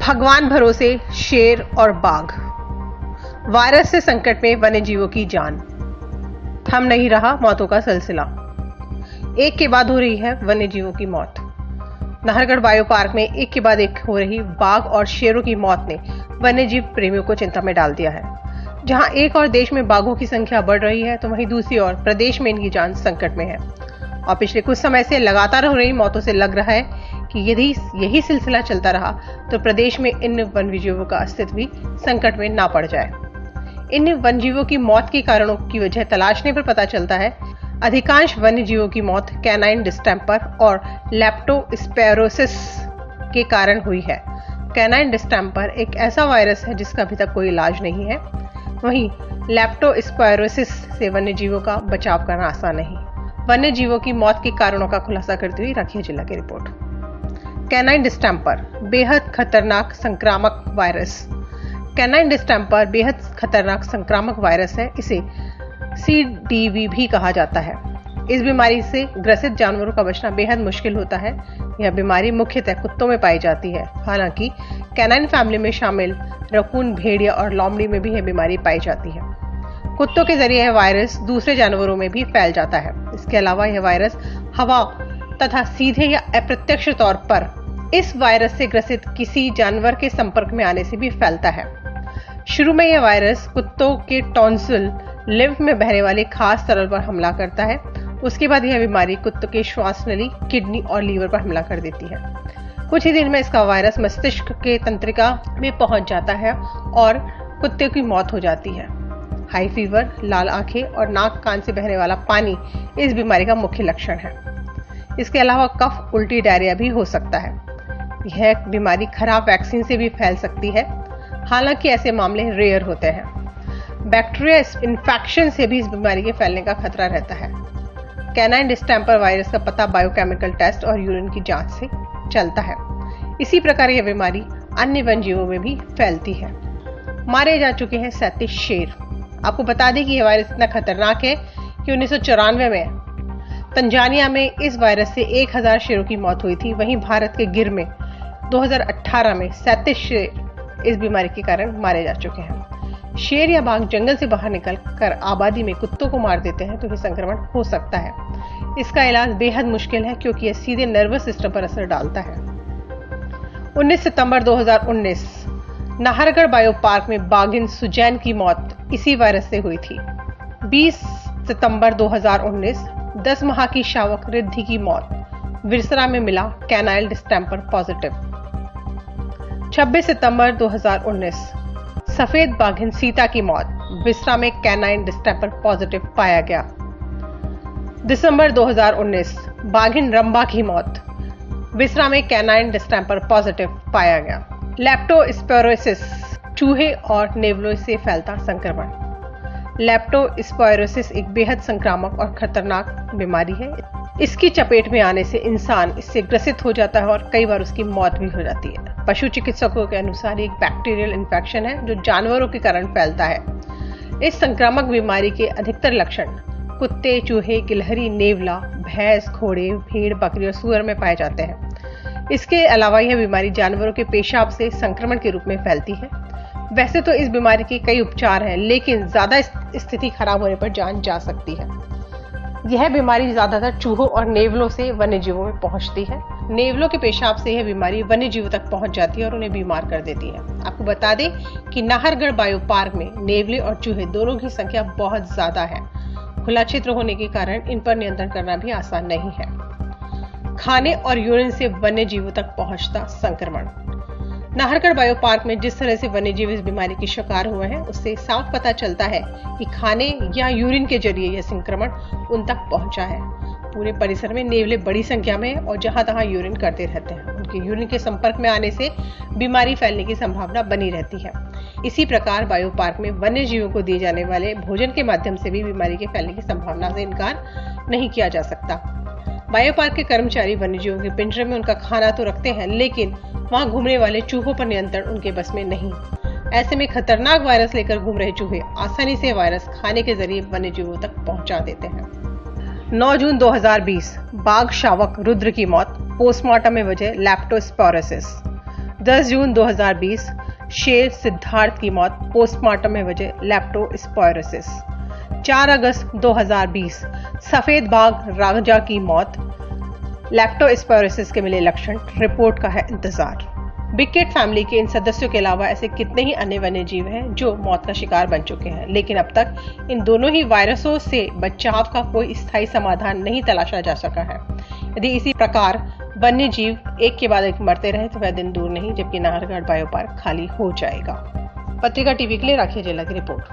भगवान भरोसे शेर और बाघ। वायरस से संकट में वन्य जीवों की जान। थम नहीं रहा मौतों का सिलसिला। एक के बाद हो रही है वन्य जीवों की मौत। नाहरगढ़ बायो पार्क में एक के बाद एक हो रही बाघ और शेरों की मौत ने वन्य जीव प्रेमियों को चिंता में डाल दिया है। जहां एक और देश में बाघों की संख्या बढ़ रही है, तो वहीं दूसरी ओर प्रदेश में इनकी जान संकट में है। और पिछले कुछ समय से लगातार हो रही मौतों से लग रहा है कि यदि यही सिलसिला चलता रहा तो प्रदेश में इन वन्यजीवों का अस्तित्व भी संकट में ना पड़ जाए। इन वन्यजीवों की मौत के कारणों की वजह तलाशने पर पता चलता है अधिकांश वन्यजीवों की मौत कैनाइन डिस्टेंपर और लेप्टोस्पायरोसिस के कारण हुई है। कैनाइन डिस्टेंपर एक ऐसा वायरस है जिसका अभी तक कोई इलाज नहीं है। वहीं लेप्टोस्पायरोसिस से वन्यजीवों का बचाव करना आसान नहीं। वन्यजीवों की मौत के कारणों का खुलासा करती हुई राखी जिला की रिपोर्ट। कैनाइन डिस्टेंपर बेहद खतरनाक संक्रामक वायरस। कैनाइन डिस्टेंपर बेहद खतरनाक संक्रामक वायरस है। इसे CDV भी कहा जाता है। इस बीमारी से ग्रसित जानवरों का बचना बेहद मुश्किल होता है। यह बीमारी मुख्यतः कुत्तों में पाई जाती है। हालांकि कैनाइन फैमिली में शामिल रकून, भेड़िया और लोमड़ी में भी यह बीमारी पाई जाती है। कुत्तों के जरिए यह वायरस दूसरे जानवरों में भी फैल जाता है। इसके अलावा यह वायरस हवा तथा सीधे या अप्रत्यक्ष तौर पर इस वायरस से ग्रसित किसी जानवर के संपर्क में आने से भी फैलता है। शुरू में यह वायरस कुत्तों के टॉन्सिल, लिम्फ में बहने वाले खास तरल पर हमला करता है। उसके बाद यह बीमारी कुत्तों के श्वास नली, किडनी और लीवर पर हमला कर देती है। कुछ ही दिन में इसका वायरस मस्तिष्क के तंत्रिका में पहुंच जाता है और कुत्ते की मौत हो जाती है। हाई फीवर, लाल आंखें और नाक कान से बहने वाला पानी इस बीमारी का मुख्य लक्षण है। इसके अलावा कफ, उल्टी, डायरिया भी हो सकता है। यह बीमारी खराब वैक्सीन से भी फैल सकती है। हालांकि ऐसे मामले रेयर होते हैं। बैक्टीरिया इन्फेक्शन से भी इस बीमारी के फैलने का खतरा रहता है। कैनाइन डिस्टेंपर वायरस का पता बायोकेमिकल टेस्ट और यूरिन की जांच से चलता है। इसी प्रकार यह बीमारी अन्य वन्यजीवों में भी फैलती है। मारे जा चुके हैं 37 शेर। आपको बता दें कि यह वायरस इतना खतरनाक है कि 1994 में तंजानिया में इस वायरस से 1000 शेरों की मौत हुई थी। वहीं भारत के गिर में 2018 में 37 शेर इस बीमारी के कारण मारे जा चुके हैं। शेर या बाघ जंगल से बाहर निकल कर आबादी में कुत्तों को मार देते हैं तो यह संक्रमण हो सकता है। इसका इलाज बेहद मुश्किल है क्योंकि यह सीधे नर्वस सिस्टम पर असर डालता है। 19 सितंबर 2019 नाहरगढ़ बायो पार्क में बाघिन सुजैन की मौत इसी वायरस से हुई थी। 20 सितंबर 2019 10 माह की शावक रिद्धि की मौत, विरसरा में मिला कैनाइन डिस्टेंपर पॉजिटिव। 26 सितंबर 2019 सफेद बाघिन सीता की मौत, विरसरा में कैनाइन डिस्टेंपर पॉजिटिव पाया गया। दिसंबर 2019 बाघिन रंबा की मौत, विरसरा में कैनाइन डिस्टेंपर पॉजिटिव पाया गया। लेप्टोस्पायरोसिस चूहे और नेवलों से फैलता संक्रमण। लेप्टोस्पायरोसिस एक बेहद संक्रामक और खतरनाक बीमारी है। इसकी चपेट में आने से इंसान इससे ग्रसित हो जाता है और कई बार उसकी मौत भी हो जाती है। पशु चिकित्सकों के अनुसार एक बैक्टीरियल इन्फेक्शन है जो जानवरों के कारण फैलता है। इस संक्रामक बीमारी के अधिकतर लक्षण कुत्ते, चूहे, गिलहरी, नेवला, भैंस, घोड़े, भेड़, बकरी और सूअर में पाए जाते हैं। इसके अलावा यह बीमारी जानवरों के पेशाब से संक्रमण के रूप में फैलती है। वैसे तो इस बीमारी के कई उपचार हैं, लेकिन ज्यादा स्थिति खराब होने पर जान जा सकती है। यह बीमारी ज्यादातर चूहों और नेवलों से वन्यजीवों में पहुंचती है। नेवलों के पेशाब से यह बीमारी वन्यजीवों तक पहुंच जाती है और उन्हें बीमार कर देती है। आपको बता दें कि नाहरगढ़ बायो पार्क में नेवले और चूहे दोनों की संख्या बहुत ज्यादा है। खुला क्षेत्र होने के कारण इन पर नियंत्रण करना भी आसान नहीं है। खाने और यूरिन से वन्यजीवों तक पहुंचता संक्रमण। नाहरगढ़ बायो पार्क में जिस तरह से वन्यजीव इस बीमारी के शिकार हुए हैं, उससे साफ पता चलता है कि खाने या यूरिन के जरिए यह संक्रमण उन तक पहुंचा है। पूरे परिसर में नेवले बड़ी संख्या में और जहां तहां यूरिन करते रहते हैं। उनके यूरिन के संपर्क में आने से बीमारी फैलने की संभावना बनी रहती है। इसी प्रकार बायो पार्क में वन्यजीवों को दिए जाने वाले भोजन के माध्यम से भी बीमारी के फैलने की संभावना से इनकार नहीं किया जा सकता। बायो पार्क के कर्मचारी वन्यजीवों के पिंजरे में उनका खाना तो रखते हैं, लेकिन वहां घूमने वाले चूहों पर नियंत्रण उनके बस में नहीं। ऐसे में खतरनाक वायरस लेकर घूम रहे चूहे आसानी से वायरस खाने के जरिए वन्यजीवों तक पहुंचा देते हैं। 9 जून 2020 बाघ शावक रुद्र की मौत, पोस्टमार्टम में वजह लेप्टोस्पायरोसिस। 10 जून 2020 शेर सिद्धार्थ की मौत पोस्टमार्टम में वजह लेप्टोस्पायरोसिस। 4 अगस्त 2020 सफेद बाघ राजा की मौत, लेप्टोस्पायरोसिस के मिले लक्षण, रिपोर्ट का है इंतजार। बिग कैट फैमिली के इन सदस्यों के अलावा ऐसे कितने ही अन्य वन्य जीव हैं जो मौत का शिकार बन चुके हैं, लेकिन अब तक इन दोनों ही वायरसों से बचाव का कोई स्थायी समाधान नहीं तलाशा जा सका है। यदि इसी प्रकार वन्य जीव एक के बाद एक मरते रहे तो वह दिन दूर नहीं जबकि नाहरगढ़ बायो पार्क खाली हो जाएगा। पत्रिका टीवी के लिए राखी जेला की रिपोर्ट।